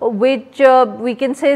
which we can say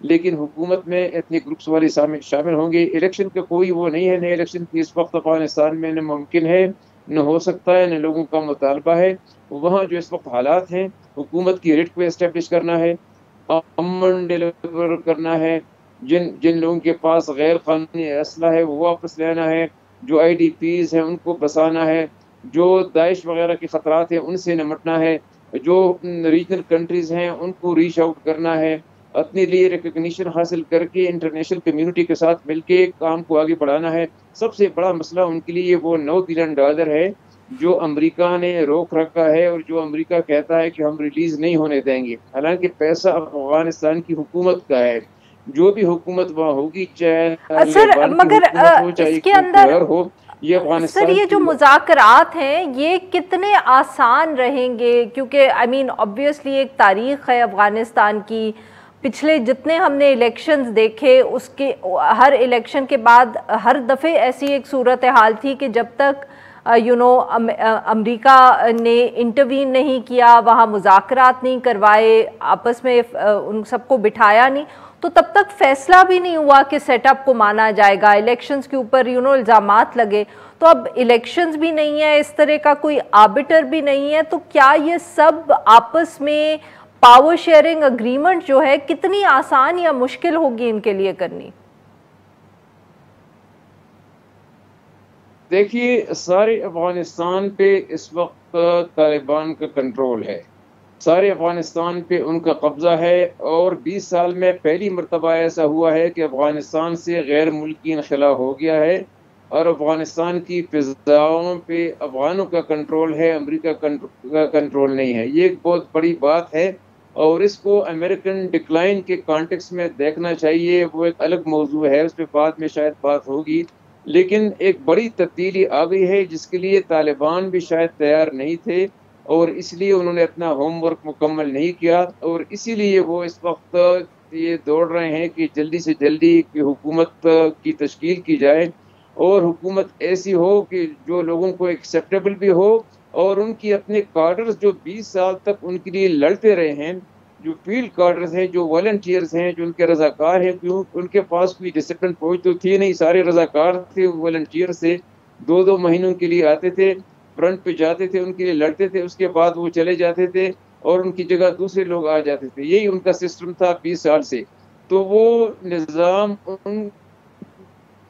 لیکن حکومت میں اتنے گروپس والے شامل ہوں گے. الیکشن کا کوئی وہ نہیں ہے، نہ الیکشن کی اس وقت افغانستان میں نہ ممکن ہے، نہ ہو سکتا ہے، نہ لوگوں کا مطالبہ ہے. وہاں جو اس وقت حالات ہیں، حکومت کی ریٹ کو اسٹیبلش کرنا ہے، امن ڈیلیور کرنا ہے، جن لوگوں کے پاس غیر قانونی اسلحہ ہے وہ واپس لینا ہے، جو آئی ڈی پیز ہیں ان کو بسانا ہے، جو داعش وغیرہ کے خطرات ہیں ان سے نمٹنا ہے، جو ریجنل کنٹریز ہیں ان کو ریچ آؤٹ کرنا ہے، اپنے لیے ریکگنیشن حاصل کر کے انٹرنیشنل کمیونٹی کے ساتھ مل کے کام کو آگے بڑھانا ہے. سب سے بڑا مسئلہ ان کے لیے وہ $9 بلین ہے جو امریکہ نے روک رکھا ہے، اور جو امریکہ کہتا ہے کہ ہم ریلیز نہیں ہونے دیں گے. حالانکہ پیسہ افغانستان کی حکومت کا ہے. جو بھی حکومت وہاں ہوگی، چاہے سر طالبان کی مگر حکومت ہو چاہے اس کے کوئی اندر اور ہو، یہ سر افغانستان یہ جو کی. مذاکرات ہیں یہ کتنے آسان رہیں گے؟ کیونکہ obviously ایک تاریخ ہے افغانستان کی. پچھلے جتنے ہم نے الیکشنز دیکھے اس کے ہر الیکشن کے بعد ہر دفعے ایسی ایک صورتحال تھی کہ جب تک امریکہ نے انٹروین نہیں کیا، وہاں مذاکرات نہیں کروائے، آپس میں ان سب کو بٹھایا نہیں، تو تب تک فیصلہ بھی نہیں ہوا کہ سیٹ اپ کو مانا جائے گا. الیکشنز کے اوپر الزامات لگے، تو اب الیکشنز بھی نہیں ہے، اس طرح کا کوئی آربیٹر بھی نہیں ہے. تو کیا یہ سب آپس میں پاور شیئرنگ اگریمنٹ جو ہے کتنی آسان یا مشکل ہوگی ان کے لیے کرنی؟ دیکھیے، سارے افغانستان پہ اس وقت طالبان کا کنٹرول ہے، سارے افغانستان پہ ان کا قبضہ ہے، اور 20 سال میں پہلی مرتبہ ایسا ہوا ہے کہ افغانستان سے غیر ملکی انخلا ہو گیا ہے، اور افغانستان کی فضاؤں پہ افغانوں کا کنٹرول ہے، امریکہ کا کنٹرول نہیں ہے. یہ ایک بہت بڑی بات ہے، اور اس کو امریکن ڈکلائن کے کانٹیکس میں دیکھنا چاہیے. وہ ایک الگ موضوع ہے، اس پہ بعد میں شاید بات ہوگی. لیکن ایک بڑی تبدیلی آ گئی ہے جس کے لیے طالبان بھی شاید تیار نہیں تھے، اور اس لیے انہوں نے اپنا ہوم ورک مکمل نہیں کیا، اور اسی لیے وہ اس وقت یہ دوڑ رہے ہیں کہ جلدی سے جلدی کی حکومت کی تشکیل کی جائے، اور حکومت ایسی ہو کہ جو لوگوں کو ایکسیپٹیبل بھی ہو، اور ان کی اپنے کارڈرز جو 20 سال تک ان کے لیے لڑتے رہے ہیں، جو فیلڈ کارڈرز ہیں، جو والنٹیئرز ہیں، جو ان کے رضاکار ہیں، کیوں ان کے پاس کوئی ڈسپلن فوج تو تھی نہیں، سارے رضاکار تھے، والنٹیئر سے 2 مہینوں کے لیے آتے تھے، فرنٹ پہ جاتے تھے، ان کے لیے لڑتے تھے، اس کے بعد وہ چلے جاتے تھے، اور ان کی جگہ دوسرے لوگ آ جاتے تھے. یہی ان کا سسٹم تھا 20 سال سے. تو وہ نظام ان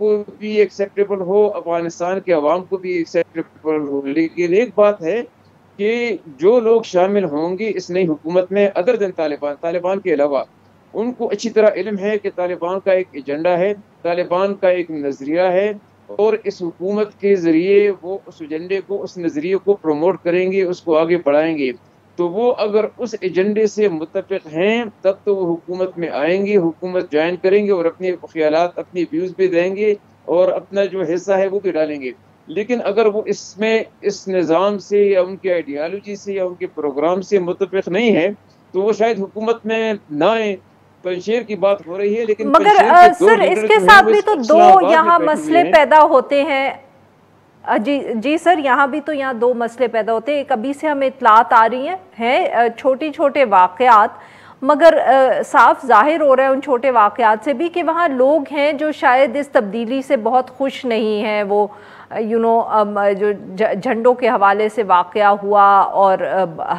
کو بھی ایکسیپٹیبل ہو، افغانستان کے عوام کو بھی ایکسیپٹیبل ہو. لیکن ایک بات ہے کہ جو لوگ شامل ہوں گے اس نئی حکومت میں، ادر دین طالبان کے علاوہ، ان کو اچھی طرح علم ہے کہ طالبان کا ایک ایجنڈا ہے، طالبان کا ایک نظریہ ہے، اور اس حکومت کے ذریعے وہ اس ایجنڈے کو، اس نظریے کو پروموٹ کریں گے، اس کو آگے بڑھائیں گے. تو وہ اگر اس ایجنڈے سے متفق ہیں تب تو وہ حکومت میں آئیں گے، حکومت جوائن کریں گے، اور اپنے خیالات، اپنی ویوز بھی دیں گے، اور اپنا جو حصہ ہے وہ بھی ڈالیں گے. لیکن اگر وہ اس نظام سے یا ان کی آئیڈیالوجی سے یا ان کے پروگرام سے متفق نہیں ہے تو وہ شاید حکومت میں نہ آئیں. پنشیر کی بات ہو رہی ہے، لیکن مگر پنشیر کے 2 سر اس لیڈر کے جو ہیں ساتھ وہ بھی اس تو وقت 2 اسلام آباد میں یہاں بیٹھے ہوئے مسئلے ہیں. پیدا ہوتے ہیں. جی سر، یہاں بھی تو 2 مسئلے پیدا ہوتے ہیں. ایک ابھی سے ہمیں اطلاعات آ رہی ہیں چھوٹی چھوٹے واقعات، مگر صاف ظاہر ہو رہا ہے ان چھوٹے واقعات سے بھی کہ وہاں لوگ ہیں جو شاید اس تبدیلی سے بہت خوش نہیں ہیں. وہ جو جھنڈوں کے حوالے سے واقعہ ہوا، اور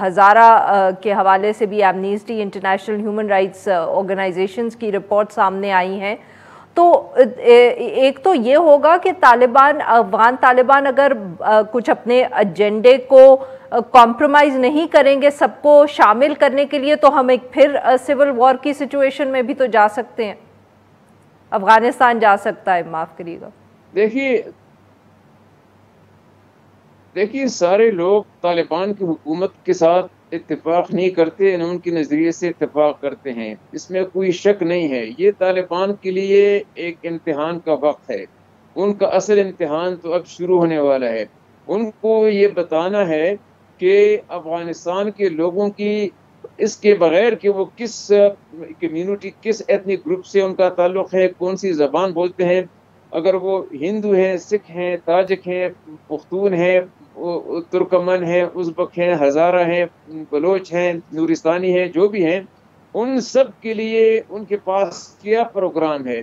ہزارہ کے حوالے سے بھی Amnesty International human rights organisations کی رپورٹ سامنے آئی ہیں. تو ایک تو یہ ہوگا کہ افغان طالبان اگر کچھ اپنے ایجنڈے کو کمپرومائز نہیں کریں گے سب کو شامل کرنے کے لیے، تو ہم ایک پھر سول وار کی سچویشن میں بھی تو جا سکتے ہیں، افغانستان جا سکتا ہے. معاف کریے گا. دیکھیے سارے لوگ طالبان کی حکومت کے ساتھ اتفاق نہیں کرتے، ان کے نظریے سے اتفاق کرتے ہیں، اس میں کوئی شک نہیں ہے. یہ طالبان کے لیے ایک امتحان کا وقت ہے، ان کا اصل امتحان تو اب شروع ہونے والا ہے. ان کو یہ بتانا ہے کہ افغانستان کے لوگوں کی اس کے بغیر کہ وہ کس کمیونٹی، کس ایتھنک گروپ سے ان کا تعلق ہے، کون سی زبان بولتے ہیں، اگر وہ ہندو ہیں، سکھ ہیں، تاجک ہیں، پختون ہیں، ترکمن ہیں، ازبک ہیں، ہزارہ ہیں، بلوچ ہیں، نورستانی ہیں، جو بھی ہیں، ان سب کے لیے ان کے پاس کیا پروگرام ہے؟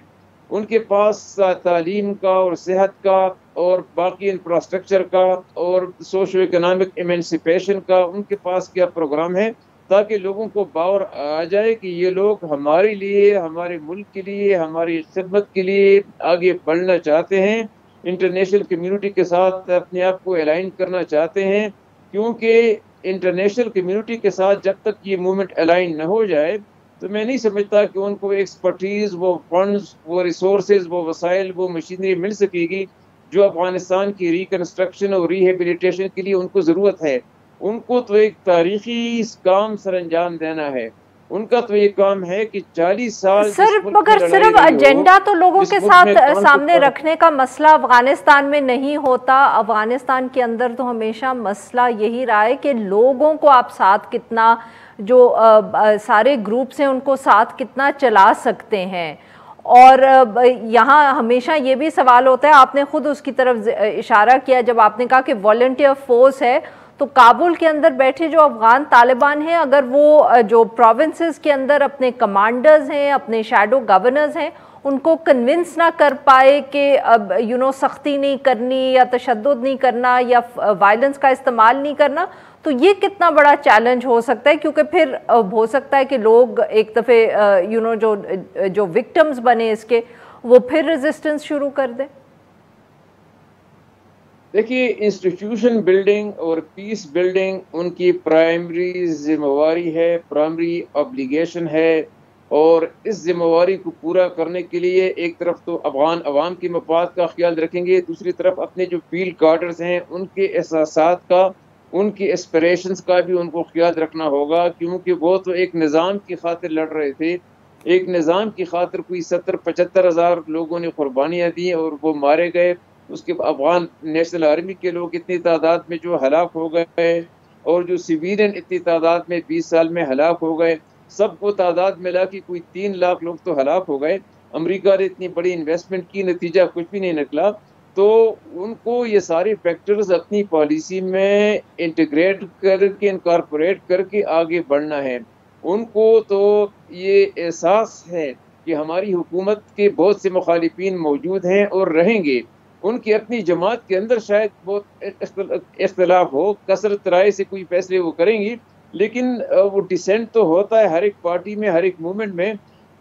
ان کے پاس تعلیم کا اور صحت کا اور باقی انفراسٹرکچر کا اور سوشو اکنامک ایمنسپیشن کا ان کے پاس کیا پروگرام ہے، تاکہ لوگوں کو باور آ جائے کہ یہ لوگ ہمارے لیے، ہمارے ملک کے لیے، ہماری خدمت کے لیے آگے بڑھنا چاہتے ہیں، انٹرنیشنل کمیونٹی کے ساتھ اپنے آپ کو الائن کرنا چاہتے ہیں. کیونکہ انٹرنیشنل کمیونٹی کے ساتھ جب تک یہ موومنٹ الائن نہ ہو جائے تو میں نہیں سمجھتا کہ ان کو ایکسپرٹیز، وہ فنڈز، وہ ریسورسز، وہ وسائل، وہ مشینری مل سکے گی جو افغانستان کی ریکنسٹرکشن اور ریہیبلیٹیشن کے لیے ان کو ضرورت ہے. ان کو تو ایک تاریخی کام سر انجام دینا ہے. ان کا تو یہ کام ہے کہ 40 سال سر مگر صرف ایجنڈا تو لوگوں کے ساتھ سامنے رکھنے کا مسئلہ افغانستان میں نہیں ہوتا. افغانستان کے اندر تو ہمیشہ مسئلہ یہی رہا ہے کہ لوگوں کو آپ ساتھ کتنا، جو سارے گروپس ہیں ان کو ساتھ کتنا چلا سکتے ہیں. اور یہاں ہمیشہ یہ بھی سوال ہوتا ہے، آپ نے خود اس کی طرف اشارہ کیا جب آپ نے کہا کہ والنٹیئر فورس ہے، تو کابل کے اندر بیٹھے جو افغان طالبان ہیں، اگر وہ جو پروونسز کے اندر اپنے کمانڈرز ہیں، اپنے شیڈو گورنرز ہیں، ان کو کنونس نہ کر پائے کہ اب سختی نہیں کرنی یا تشدد نہیں کرنا یا وائلنس کا استعمال نہیں کرنا، تو یہ کتنا بڑا چیلنج ہو سکتا ہے؟ کیونکہ پھر ہو سکتا ہے کہ لوگ ایک دفعہ جو وکٹمز بنے اس کے، وہ پھر ریزسٹنس شروع کر دیں. دیکھیے، انسٹیٹیوشن بلڈنگ اور پیس بلڈنگ ان کی پرائمری ذمہ واری ہے، پرائمری obligation ہے. اور اس ذمہ واری کو پورا کرنے کے لیے ایک طرف تو افغان عوام کی مفاد کا خیال رکھیں گے، دوسری طرف اپنے جو فیلڈ کارڈرز ہیں ان کے احساسات کا، ان کی اسپریشنز کا بھی ان کو خیال رکھنا ہوگا. کیونکہ وہ تو ایک نظام کی خاطر لڑ رہے تھے، ایک نظام کی خاطر کوئی 70-75 ہزار لوگوں نے قربانیاں دی اور وہ مارے گئے. اس کے افغان نیشنل آرمی کے لوگ اتنی تعداد میں جو ہلاک ہو گئے اور جو سویلین اتنی تعداد میں 20 سال میں ہلاک ہو گئے، سب کو تعداد ملا کہ کوئی 3 لاکھ لوگ تو ہلاک ہو گئے. امریکہ نے اتنی بڑی انویسٹمنٹ کی، نتیجہ کچھ بھی نہیں نکلا. تو ان کو یہ سارے فیکٹرز اپنی پالیسی میں انٹیگریٹ کر کے، انکارپوریٹ کر کے آگے بڑھنا ہے. ان کو تو یہ احساس ہے کہ ہماری حکومت کے بہت سے مخالفین موجود ہیں اور رہیں گے. ان کی اپنی جماعت کے اندر شاید بہت اختلاف ہو، کثرت رائے سے کوئی فیصلے وہ کریں گی، لیکن وہ ڈسینٹ تو ہوتا ہے ہر ایک پارٹی میں، ہر ایک موومنٹ میں.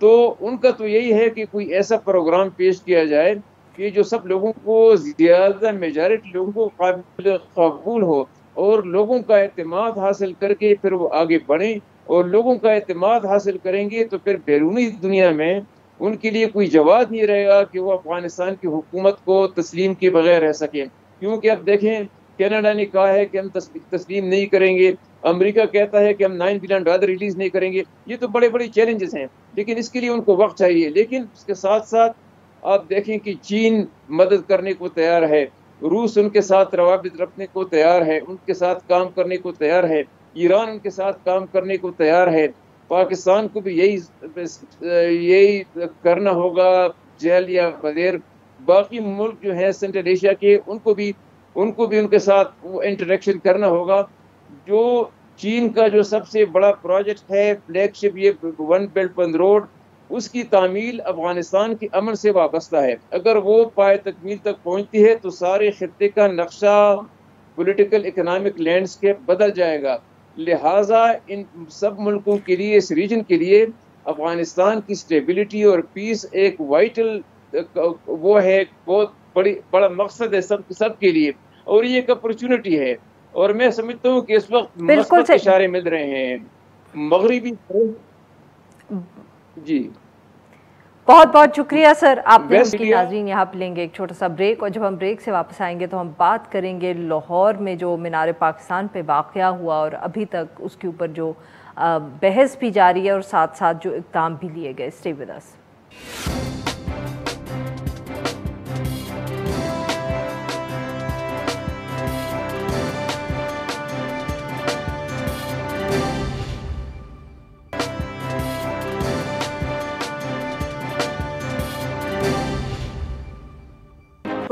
تو ان کا تو یہی ہے کہ کوئی ایسا پروگرام پیش کیا جائے کہ جو سب لوگوں کو، زیادہ میجارٹی لوگوں کو قابل قبول ہو اور لوگوں کا اعتماد حاصل کر کے پھر وہ آگے بڑھیں. اور لوگوں کا اعتماد حاصل کریں گے تو پھر بیرونی دنیا میں ان کے لیے کوئی جواز نہیں رہے گا کہ وہ افغانستان کی حکومت کو تسلیم کیے بغیر رہ سکیں. کیونکہ اب دیکھیں، کینیڈا نے کہا ہے کہ ہم تسلیم نہیں کریں گے، امریکہ کہتا ہے کہ ہم $9 بلین ریلیز نہیں کریں گے. یہ تو بڑے بڑے چیلنجز ہیں، لیکن اس کے لیے ان کو وقت چاہیے. لیکن اس کے ساتھ ساتھ آپ دیکھیں کہ چین مدد کرنے کو تیار ہے، روس ان کے ساتھ روابط رکھنے کو تیار ہے، ان کے ساتھ کام کرنے کو تیار ہے، ایران ان کے ساتھ کام کرنے کو تیار ہے. پاکستان کو بھی یہی کرنا ہوگا، جیل یا بغیر. باقی ملک جو ہیں سینٹرل ایشیا کے، ان کو بھی ان کے ساتھ وہ انٹریکشن کرنا ہوگا. جو چین کا جو سب سے بڑا پروجیکٹ ہے، فلیگ شپ، یہ ون بیلٹ ون روڈ، اس کی تعمیل افغانستان کے امن سے وابستہ ہے. اگر وہ پائے تکمیل تک پہنچتی ہے تو سارے خطے کا نقشہ، پولیٹیکل اکنامک لینڈسکیپ بدل جائے گا. لہٰذا ان سب ملکوں کے لیے، اس ریجن کے لیے افغانستان کی سٹیبلٹی اور پیس ایک وائٹل، وہ ہے، بہت بڑا مقصد ہے سب کے لیے، اور یہ ایک اپرچونٹی ہے. اور میں سمجھتا ہوں کہ اس وقت مثبت اشارے مل رہے ہیں مغربی. جی بہت بہت شکریہ سر. آپ نے ہم کی ناظرین یہاں پہ لیں گے ایک چھوٹا سا بریک، اور جب ہم بریک سے واپس آئیں گے تو ہم بات کریں گے لاہور میں جو مینار پاکستان پہ واقعہ ہوا اور ابھی تک اس کے اوپر جو بحث بھی جاری ہے اور ساتھ ساتھ جو اقدام بھی لیے گئے. Stay with us.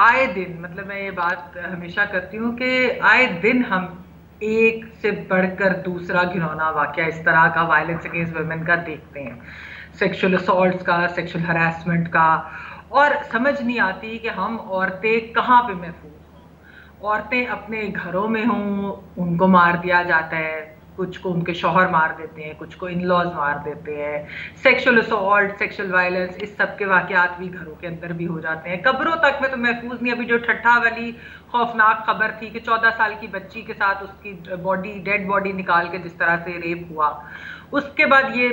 آئے دن، مطلب میں یہ بات ہمیشہ کرتی ہوں کہ آئے دن ہم ایک سے بڑھ کر دوسرا گھنونا واقعہ اس طرح کا وائلنس اگینسٹ ویمن کا دیکھتے ہیں، سیکشل اسالٹس کا، سیکشل ہراسمنٹ کا، اور سمجھ نہیں آتی کہ ہم عورتیں کہاں پہ محفوظ ہوں۔ عورتیں اپنے گھروں میں ہوں، ان کو مار دیا جاتا ہے، کچھ کو ان کے شوہر مار دیتے ہیں، کچھ کو ان لاز مار دیتے ہیں، سیکشل اسالٹ، سیکشل وائلنس، اس سب کے واقعات بھی گھروں کے اندر بھی ہو جاتے ہیں۔ قبروں تک میں تو محفوظ نہیں۔ ابھی جو ٹھٹھا والی خوفناک خبر تھی کہ 14 سال کی بچی کے ساتھ اس کی ڈیڈ باڈی نکال کے جس طرح سے ریپ ہوا، اس کے بعد یہ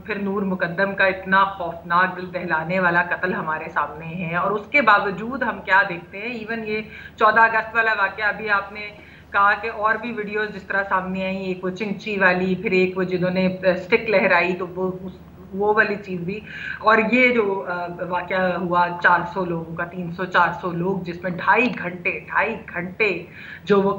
پھر نور مقدم کا اتنا خوفناک دل دہلانے والا قتل ہمارے سامنے ہے، اور اس کے باوجود ہم کیا دیکھتے ہیں، ایون یہ 14 اگست والا واقعہ ابھی آپ نے کہا کہ اور بھی ویڈیوز جس طرح سامنے آئی، ایک وہ چنچی والی، پھر ایک وہ جنہوں نے سٹک لہرائی تو وہ والی چیز بھی، اور یہ جو واقعہ ہوا 400 لوگوں کا، 300-400 لوگ جس میں 2.5 گھنٹے جو وہ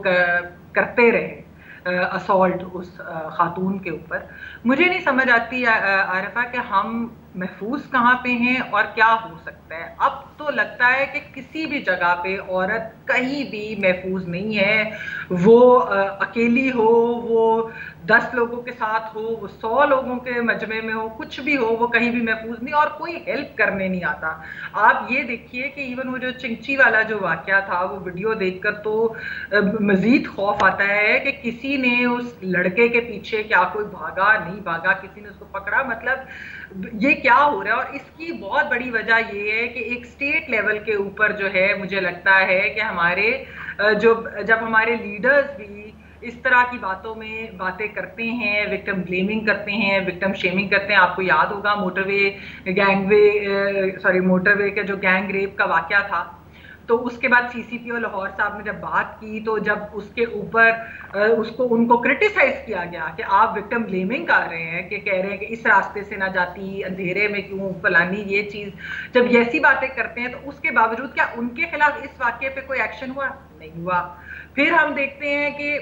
کرتے رہے اسالٹ اس خاتون کے اوپر۔ مجھے نہیں سمجھ آتی عارفہ کہ ہم محفوظ کہاں پہ ہیں اور کیا ہو سکتا ہے۔ اب تو لگتا ہے کہ کسی بھی جگہ پہ عورت کہیں بھی محفوظ نہیں ہے، وہ اکیلی ہو، وہ 10 لوگوں کے ساتھ ہو، وہ 100 لوگوں کے مجمع میں ہو، کچھ بھی ہو، وہ کہیں بھی محفوظ نہیں، اور کوئی ہیلپ کرنے نہیں آتا۔ آپ یہ دیکھیے کہ ایون وہ جو چنچی والا جو واقعہ تھا، وہ ویڈیو دیکھ کر تو مزید خوف آتا ہے کہ کسی نے اس لڑکے کے پیچھے کیا کوئی بھاگا نہیں بھاگا، کسی نے اس کو پکڑا، مطلب یہ کیا ہو رہا ہے۔ اور اس کی بہت بڑی وجہ یہ ہے کہ ایک اسٹیٹ لیول کے اوپر جو ہے مجھے لگتا ہے کہ ہمارے جب ہمارے لیڈرز بھی اس طرح کی باتوں میں باتیں کرتے ہیں، وکٹم بلیمنگ کرتے ہیں، وکٹم شیمنگ کرتے ہیں۔ آپ کو یاد ہوگا موٹر وے کا جو گینگ ریپ کا واقعہ تھا، تو اس کے بعد سی سی پی او لاہور صاحب نے جب بات کی تو جب اس کے اوپر ان کو کرٹیسائز کیا گیا کہ آپ وکٹم بلیمنگ کر رہے ہیں، کہ کہہ رہے ہیں کہ اس راستے سے نہ جاتی، اندھیرے میں کیوں فلانی یہ چیز، جب ایسی باتیں کرتے ہیں تو اس کے باوجود کیا ان کے خلاف اس واقعے پہ کوئی ایکشن ہوا؟ نہیں ہوا۔ پھر ہم دیکھتے ہیں کہ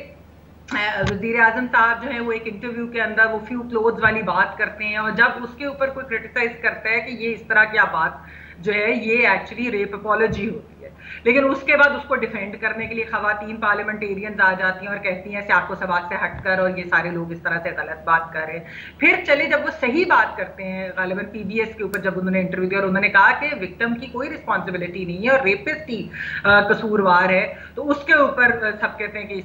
وزیر اعظم صاحب جو ہے وہ ایک انٹرویو کے اندر وہ فیو کلوتھز والی بات کرتے ہیں، اور جب اس کے اوپر کوئی کرٹیسائز کرتا ہے کہ یہ اس طرح کی بات جو ہے یہ ایکچولی ریپ اپالوجی ہوتی ہے، لیکن اس کے بعد اس کو ڈیفینڈ کرنے کے لیے خواتین پارلیمنٹیرینز آ جاتی ہیں اور کہتی ہیں سیاق و سباق سے ہٹ کر، اور یہ سارے لوگ اس طرح سے غلط بات کر رہے ہیں۔ پھر چلے جب وہ صحیح بات کرتے ہیں، غالباً پی بی ایس کے اوپر جب انہوں نے انٹرویو دیا اور انہوں نے کہا کہ وکٹم کی کوئی رسپانسبلٹی نہیں ہے اور ریپسٹ ہی قصوروار ہے، تو اس کے اوپر سب کہتے ہیں کہ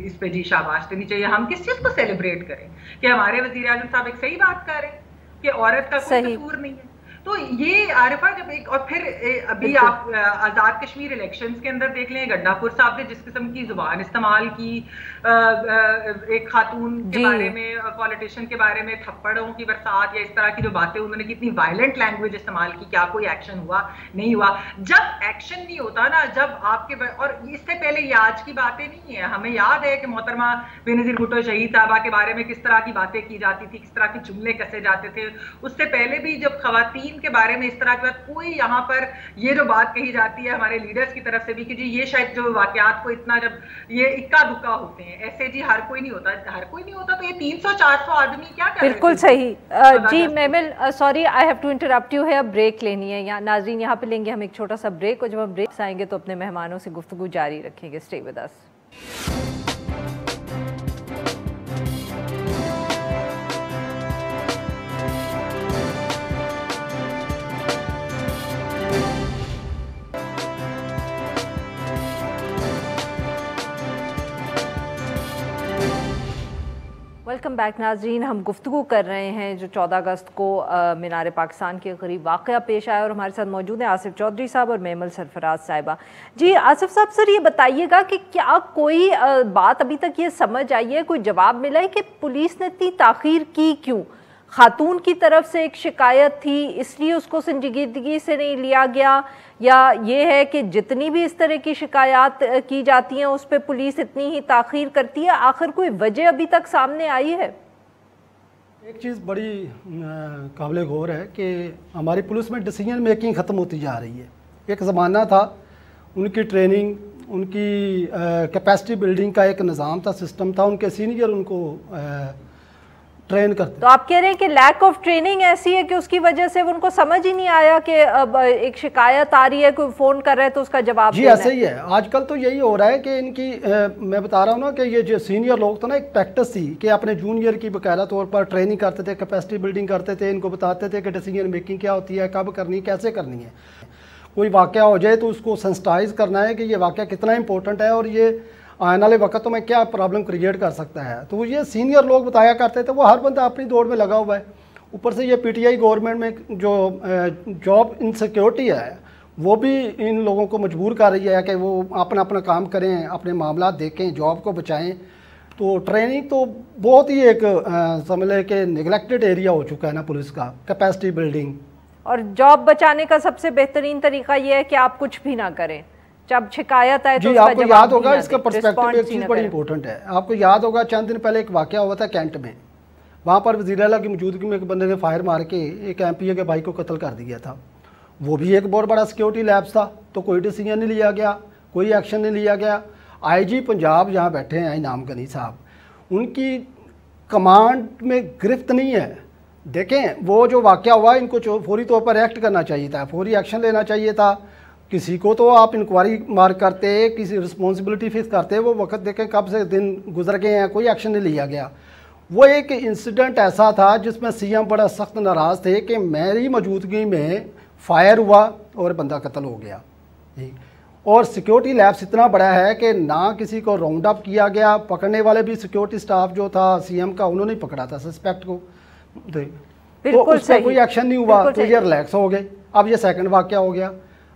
اس پہ جی شاباش دینی چاہیے۔ ہم کس چیز کو سیلیبریٹ کریں کہ ہمارے وزیر اعظم صاحب ایک صحیح بات کر رہے ہیں کہ عورت کا کوئی قصور نہیں ہے؟ تو یہ عارفہ جب ایک، اور پھر ابھی آپ آزاد کشمیر الیکشنز کے اندر دیکھ لیں، گڈھا پور صاحب نے جس قسم کی زبان استعمال کی ایک خاتون کے بارے میں، پولیٹیشین کے بارے میں، تھپڑوں کی برسات یا اس طرح کی جو باتیں انہوں نے کتنی وائلنٹ لینگویج استعمال کی، کیا کوئی ایکشن ہوا؟ نہیں ہوا۔ جب ایکشن نہیں ہوتا نا، جب آپ کے، اور اس سے پہلے یہ آج کی باتیں نہیں ہیں، ہمیں یاد ہے کہ محترمہ بے نظیر بھٹو شہید صاحبہ کے بارے میں کس طرح کی باتیں کی جاتی تھی، کس طرح کے جملے کسے جاتے تھے۔ اس سے پہلے بھی جب خواتین کے بارے میں اس طرح کی بات، کوئی یہاں پر یہ جو بات کہی جاتی ہے ہمارے لیڈرز کی طرف سے بھی کہ جی یہ شاید جو واقعات کو اتنا، جب یہ اکا دکا ہوتے ہیں ایسے، جی ہر کوئی نہیں ہوتا، ہر کوئی نہیں ہوتا، تو یہ 300-400 آدمی کیا کر رہے ہیں؟ بالکل صحیح۔ جی میمل، sorry I have to interrupt you ہے، بریک لینی ہے، یا ناظرین یہاں پہ لیں گے ہم ایک چھوٹا سا بریک، اور جب ہم بریک آئیں گے تو اپنے مہمانوں سے گفتگو جاری رکھیں گے۔ Stay with us. Welcome back ناظرین، ہم گفتگو کر رہے ہیں جو 14 اگست کو مینار پاکستان کے قریب واقعہ پیش آیا، اور ہمارے ساتھ موجود ہیں آصف چودھری صاحب اور میمل سرفراز صاحبہ۔ جی آصف صاحب، سر یہ بتائیے گا کہ کیا کوئی بات ابھی تک یہ سمجھ آئی ہے، کوئی جواب ملا ہے کہ پولیس نے اتنی تاخیر کی کیوں؟ خاتون کی طرف سے ایک شکایت تھی اس لیے اس کو سنجیدگی سے نہیں لیا گیا، یا یہ ہے کہ جتنی بھی اس طرح کی شکایات کی جاتی ہیں اس پہ پولیس اتنی ہی تاخیر کرتی ہے؟ آخر کوئی وجہ ابھی تک سامنے آئی ہے؟ ایک چیز بڑی قابل غور ہے کہ ہماری پولیس میں ڈیسیجن میکنگ ختم ہوتی جا رہی ہے۔ ایک زمانہ تھا ان کی ٹریننگ، ان کی کیپیسٹی بلڈنگ کا ایک نظام تھا، سسٹم تھا، ان کے سینئر ان کو ٹرین کرتے. تو آپ کہہ رہے ہیں کہ لیک آف ٹریننگ ایسی ہے کہ اس کی وجہ سے ان کو سمجھ ہی نہیں آیا کہ اب ایک شکایت آ رہی ہے, کوئی فون کر رہا ہے تو اس کا جواب جی ایسے ہی ہے. آج کل تو یہی ہو رہا ہے کہ ان کی میں بتا رہا ہوں نا کہ یہ جو سینئر لوگ تھے نا, ایک پریکٹس تھی کہ اپنے جونیئر کی باقاعدہ طور پر ٹریننگ کرتے تھے, کیپیسٹی بلڈنگ کرتے تھے, ان کو بتاتے تھے کہ ڈیسیجن میکنگ کیا ہوتی ہے, کب کرنی ہے, کیسے کرنی ہے. کوئی واقعہ ہو جائے تو اس کو سینسٹائز کرنا ہے کہ یہ واقعہ کتنا امپورٹنٹ ہے اور یہ آنے والے وقتوں میں کیا پرابلم کریٹ کر سکتا ہے. تو یہ سینئر لوگ بتایا کرتے تھے. وہ ہر بندہ اپنی دوڑ میں لگا ہوا ہے. اوپر سے یہ پی ٹی آئی گورنمنٹ میں جو جاب انسیکیورٹی ہے وہ بھی ان لوگوں کو مجبور کر رہی ہے کہ وہ اپنا اپنا کام کریں, اپنے معاملات دیکھیں, جاب کو بچائیں. تو ٹریننگ تو بہت ہی ایک سمجھ لیں کہ نگلیکٹڈ ایریا ہو چکا ہے نا پولیس کا, کیپیسٹی بلڈنگ. اور جاب بچانے کا سب سے بہترین طریقہ یہ ہے کہ آپ کچھ بھی نہ کریں, جب شکایت آئے تو جی آپ کو یاد ہوگا اس کا پرسپیکٹو ایک چیز بڑی امپورٹنٹ ہے. آپ کو یاد ہوگا چند دن پہلے ایک واقعہ ہوا تھا کینٹ میں. وہاں پر وزیر اعلیٰ کی موجودگی میں ایک بندے نے فائر مار کے ایک ایم پی اے کے بھائی کو قتل کر دیا تھا. وہ بھی ایک بہت بڑا سیکیورٹی لیپس تھا. تو کوئی ڈیسیجن نہیں لیا گیا, کوئی ایکشن نہیں لیا گیا. آئی جی پنجاب یہاں بیٹھے ہیں انعام غنی صاحب, ان کی کمانڈ میں گرفت نہیں ہے. دیکھیں وہ جو واقعہ ہوا ان کو فوری طور پر ایکٹ کرنا چاہیے تھا, فوری ایکشن لینا چاہیے تھا. کسی کو تو آپ انکوائری مار کرتے, کسی رسپانسبلٹی فکس کرتے. وہ وقت دیکھیں کب سے دن گزر گئے ہیں, کوئی ایکشن نہیں لیا گیا. وہ ایک انسیڈنٹ ایسا تھا جس میں سی ایم بڑا سخت ناراض تھے کہ میری موجودگی میں فائر ہوا اور بندہ قتل ہو گیا. اور سیکیورٹی لیبس اتنا بڑا ہے کہ نہ کسی کو راؤنڈ اپ کیا گیا. پکڑنے والے بھی سیکیورٹی سٹاف جو تھا سی ایم کا, انہوں نے پکڑا تھا سسپیکٹ کو. تو اس پہ کوئی ایکشن نہیں ہوا تو یہ ریلیکس ہو گئے. اب یہ سیکنڈ واقعہ ہو گیا.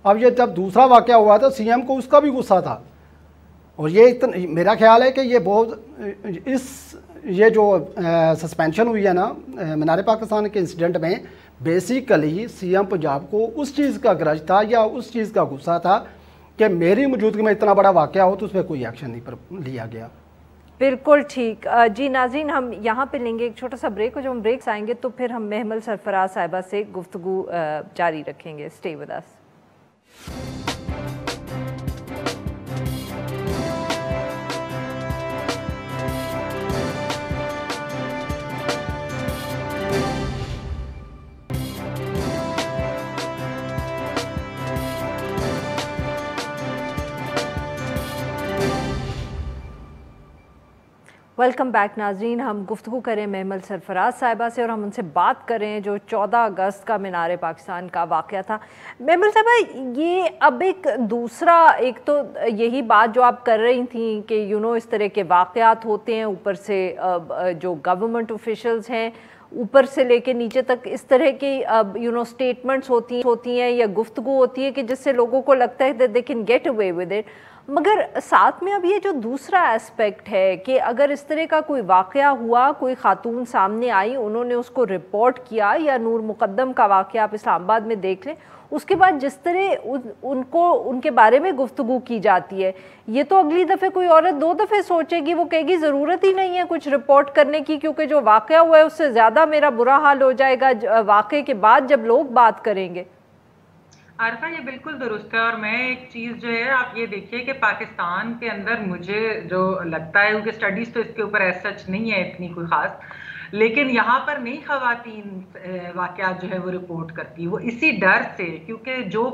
اب یہ جب دوسرا واقعہ ہوا تو سی ایم کو اس کا بھی غصہ تھا. اور یہ میرا خیال ہے کہ یہ بہت یہ جو سسپینشن ہوئی ہے نا مینار پاکستان کے انسیڈنٹ میں, بیسیکلی سی ایم پنجاب کو اس چیز کا گرج تھا یا اس چیز کا غصہ تھا کہ میری موجودگی میں اتنا بڑا واقعہ ہو تو اس پہ کوئی ایکشن نہیں لیا گیا. بالکل ٹھیک. جی ناظرین, ہم یہاں پہ لیں گے ایک چھوٹا سا بریک, اور جب ہم بریک آئیں گے تو پھر ہم محمل سرفراز صاحبہ سے گفتگو جاری رکھیں گے. Stay with us. Welcome back ناظرین. ہم گفتگو کریں محمل سرفراز صاحبہ سے اور ہم ان سے بات کریں جو 14 اگست کا مینار پاکستان کا واقعہ تھا. محمل صاحبہ, یہ اب ایک دوسرا, ایک تو یہی بات جو آپ کر رہی تھیں کہ اس طرح کے واقعات ہوتے ہیں, اوپر سے جو گورنمنٹ آفیشلز ہیں اوپر سے لے کے نیچے تک اس طرح کی اسٹیٹمنٹس ہوتی ہیں یا گفتگو ہوتی ہے کہ جس سے لوگوں کو لگتا ہے that they can get away with it. مگر ساتھ میں اب یہ جو دوسرا اسپیکٹ ہے کہ اگر اس طرح کا کوئی واقعہ ہوا, کوئی خاتون سامنے آئی, انہوں نے اس کو رپورٹ کیا, یا نور مقدم کا واقعہ آپ اسلام آباد میں دیکھ لیں, اس کے بعد جس طرح ان کے بارے میں گفتگو کی جاتی ہے, یہ تو اگلی دفعہ کوئی عورت 2 دفعہ سوچے گی, وہ کہے گی ضرورت ہی نہیں ہے کچھ رپورٹ کرنے کی, کیونکہ جو واقعہ ہوا ہے اس سے زیادہ میرا برا حال ہو جائے گا واقعے کے بعد جب لوگ بات کریں گے. عارفہ یہ بالکل درست ہے. اور میں ایک چیز جو ہے آپ یہ دیکھیے کہ پاکستان کے اندر مجھے جو لگتا ہے, کیونکہ اسٹڈیز تو اس کے اوپر ایسا سچ نہیں ہے اتنی کوئی خاص, لیکن یہاں پر نہیں خواتین واقعات جو ہے وہ رپورٹ کرتی, وہ اسی ڈر سے, کیونکہ جو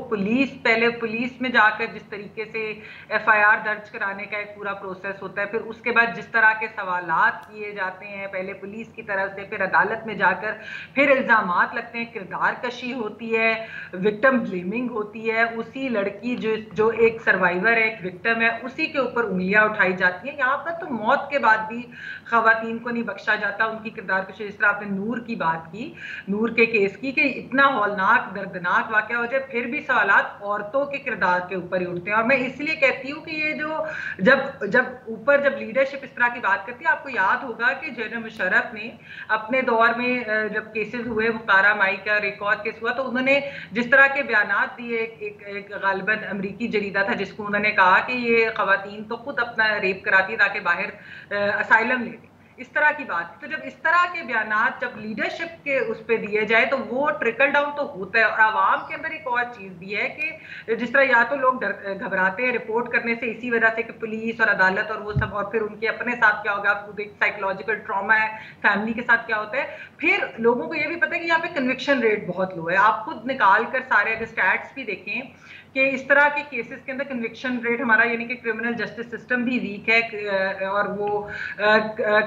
پہلے پولیس میں جا کر جس طریقے سے ایف آئی آر درج کرانے کا ایک پورا پروسیس ہوتا ہے, پھر اس کے بعد جس طرح کے سوالات کیے جاتے ہیں پہلے پولیس کی طرف سے, پھر عدالت میں جا کر پھر الزامات لگتے ہیں, کردار کشی ہوتی ہے, وکٹم بلیمنگ ہوتی ہے, اسی لڑکی جو ایک سروائیور ہے, ایک وکٹم ہے, اسی کے اوپر انگلیاں اٹھائی جاتی ہیں. یہاں پر تو موت کے بعد بھی خواتین کو نہیں بخشا جاتا, ان کی جس طرح آپ نے نور کی بات کی, نور کے کیس کی, کہ اتنا ہولناک دردناک واقعہ ہو جائے پھر بھی سوالات عورتوں کے کردار کے اوپر ہی اٹھتے ہیں. اور میں اس لیے کہتی ہوں کہ یہ جو جب لیڈرشپ اس طرح کی بات کرتی ہے, آپ کو یاد ہوگا کہ جنرل مشرف نے اپنے دور میں جب کیسز ہوئے, مختارہ مائی کا ایک اور کیس ہوا, تو انہوں نے جس طرح کے بیانات دیے, ایک غالباً امریکی جریدہ تھا جس کو انہوں نے کہا کہ یہ خواتین تو خود اپنا ریپ کراتی ہے تاکہ باہر اسائلم لے لیں. اس طرح کی بات. تو جب اس طرح کے بیانات جب لیڈرشپ کے اس پہ دیے جائے تو وہ ٹرکل ڈاؤن تو ہوتا ہے. اور عوام کے اندر ایک اور چیز بھی ہے کہ جس طرح یا تو لوگ گھبراتے ہیں رپورٹ کرنے سے اسی وجہ سے کہ پولیس اور عدالت اور وہ سب, اور پھر ان کے اپنے ساتھ کیا ہوگا, خود ایک سائیکولوجیکل ٹراما ہے, فیملی کے ساتھ کیا ہوتا ہے. پھر لوگوں کو یہ بھی پتہ ہے کہ یہاں پہ کنوکشن ریٹ بہت لو ہے. آپ خود نکال کر سارے اگر اسٹیٹس بھی دیکھیں کہ اس طرح کے کیسز کے اندر کنوکشن ریٹ ہمارا یعنی کہ کرمنل جسٹس سسٹم بھی ویک ہے, اور وہ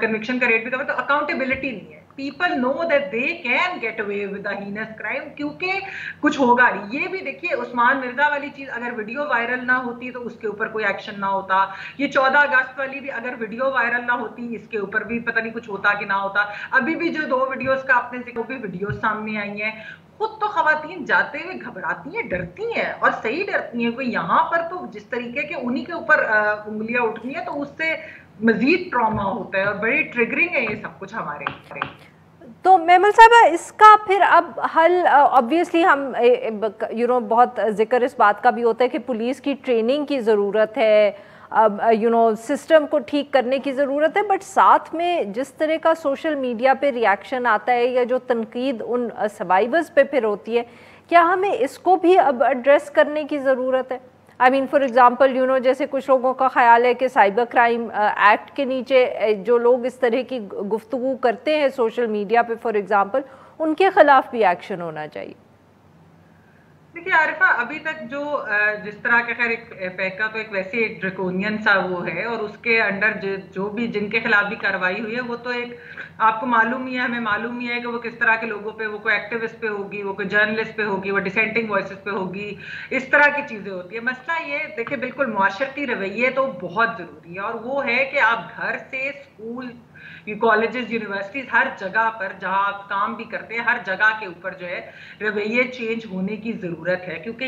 کنوکشن کا ریٹ بھی کم ہے. تو اکاؤنٹیبلٹی نہیں ہے. People know that they can get away with a heinous crime کیونکہ کچھ ہوگا نہیں. یہ بھی دیکھیے عثمان مرزا والی چیز اگر ویڈیو وائرل نہ ہوتی تو اس کے اوپر کوئی ایکشن نہ ہوتا. یہ 14 اگست والی بھی اگر ویڈیو وائرل نہ ہوتی اس کے اوپر بھی پتہ نہیں کچھ ہوتا کہ نہ ہوتا. ابھی بھی جو 2 ویڈیوز کا آپ نے ذکر بھی ویڈیوز سامنے آئی ہیں, خود تو خواتین جاتے ہوئے گھبراتی ہیں, ڈرتی ہیں, اور صحیح ڈرتی ہیں. کوئی یہاں پر تو جس طریقے کے انہی کے اوپر انگلیاں اٹھنی ہیں تو اس سے مزید ٹراما ہوتا ہے, اور بڑی ٹریگرنگ ہے یہ سب کچھ ہمارے. تو میمل صاحبہ اس کا پھر اب حل آبویسلی ہم بہت ذکر اس بات کا بھی ہوتا ہے کہ پولیس کی ٹریننگ کی ضرورت ہے, سسٹم کو ٹھیک کرنے کی ضرورت ہے, بٹ ساتھ میں جس طرح کا سوشل میڈیا پہ ریاکشن آتا ہے یا جو تنقید ان سروائیورز پہ پھر ہوتی ہے, کیا ہمیں اس کو بھی اب ایڈریس کرنے کی ضرورت ہے؟ آئی مین فار ایگزامپل جیسے کچھ لوگوں کا خیال ہے کہ سائبر کرائم ایکٹ کے نیچے جو لوگ اس طرح کی گفتگو کرتے ہیں سوشل میڈیا پہ فار ایگزامپل, ان کے خلاف بھی ایکشن ہونا چاہیے. دیکھیے عارفہ, ابھی تک جو جس طرح کے خیر ایک پیکا تو ایک ویسے ایک ڈریکونین سا وہ ہے, اور اس کے انڈر جو بھی جن کے خلاف بھی کارروائی ہوئی ہے وہ تو ایک آپ کو معلوم ہی ہے, ہمیں معلوم ہی ہے کہ وہ کس طرح کے لوگوں پہ, وہ کوئی ایکٹیوسٹ پہ ہوگی, وہ کوئی جرنلسٹ پہ ہوگی, وہ ڈسینٹنگ وائسز پہ ہوگی, اس طرح کی چیزیں ہوتی ہیں. مسئلہ یہ دیکھیں بالکل معاشرتی رویے تو بہت ضروری ہے, اور وہ ہے کہ آپ گھر سے اسکول, کالجز, یونیورسٹیز, ہر جگہ پر جہاں آپ کام بھی کرتے ہیں ہر جگہ کے اوپر جو ہے رویے چینج ہونے کی ضرورت ہے. کیونکہ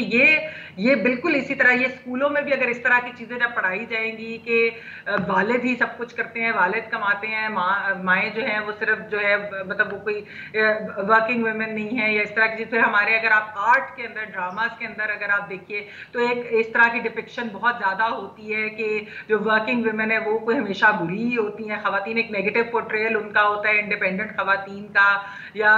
یہ بالکل اسی طرح یہ اسکولوں میں بھی اگر اس طرح کی چیزیں جب پڑھائی جائیں گی کہ والد ہی سب کچھ کرتے ہیں, والد کماتے ہیں, مائیں جو ہیں وہ صرف جو ہے مطلب وہ کوئی ورکنگ ویمن نہیں ہے یا اس طرح کی چیز. پھر ہمارے اگر آپ آرٹ کے اندر, ڈراماز کے اندر اگر آپ دیکھیے تو ایک اس طرح کی ڈپکشن بہت زیادہ ہوتی ہے کہ جو ورکنگ ویمن ہے وہ کوئی ہمیشہ بری ہی ہوتی ہیں. خواتین ایک نیگیٹو پورٹریل ان کا ہوتا ہے, انڈیپینڈنٹ خواتین کا, یا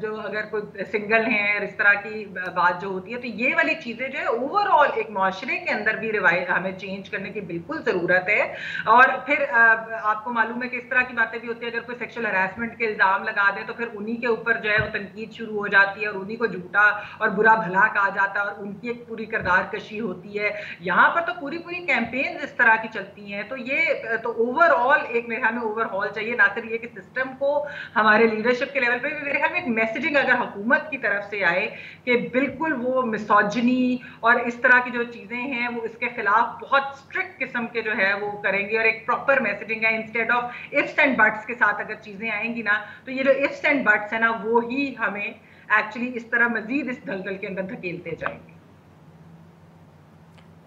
جو اگر کوئی سنگل ہیں اس طرح کی بات جو ہوتی ہے. تو یہ والی چیزیں جو ہے اوور آل ایک معاشرے کے اندر بھی روایت ہمیں چینج کرنے کی بالکل ضرورت ہے. اور پھر آپ کو معلوم ہے کہ اس طرح کی باتیں بھی ہوتی ہیں, اگر کوئی سیکشل ہراسمنٹ کے الزام لگا دے تو پھر انہی کے اوپر جو ہے وہ تنقید شروع ہو جاتی ہے, اور انہی کو جھوٹا اور برا بھلا کہا جاتا ہے, اور ان کی ایک پوری کردار کشی ہوتی ہے. یہاں پر تو پوری کیمپینز اس طرح کی چلتی ہیں. تو یہ تو اوور آل ایک میرے خیال میں اوور ہال چاہیے, نہ صرف یہ کہ سسٹم کو ہمارے لیڈرشپ کے لیول پہ بھی, میرے خیال میں ایک میسیجنگ اگر حکومت کی طرف سے آئے کہ بالکل وہ مسوجنی اور اس طرح کی جو چیزیں ہیں وہ اس کے خلاف بہت اسٹرکٹ قسم کے جو ہے وہ کریں گے, اور ایک پراپر میسیجنگ ہے instead of ifs and bits کے ساتھ اگر چیزیں آئیں گی نا, تو یہ جو ifs اینڈ بٹس ہیں نا وہی ہمیں ایکچولی اس طرح مزید اس دلدل کے اندر دھکیلتے جائیں گے.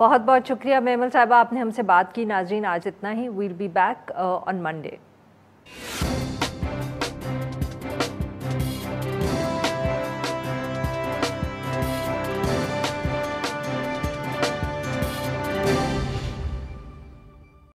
بہت بہت شکریہ میمل صاحبہ, آپ نے ہم سے بات کی. ناظرین آج اتنا ہی, we'll be back on Monday.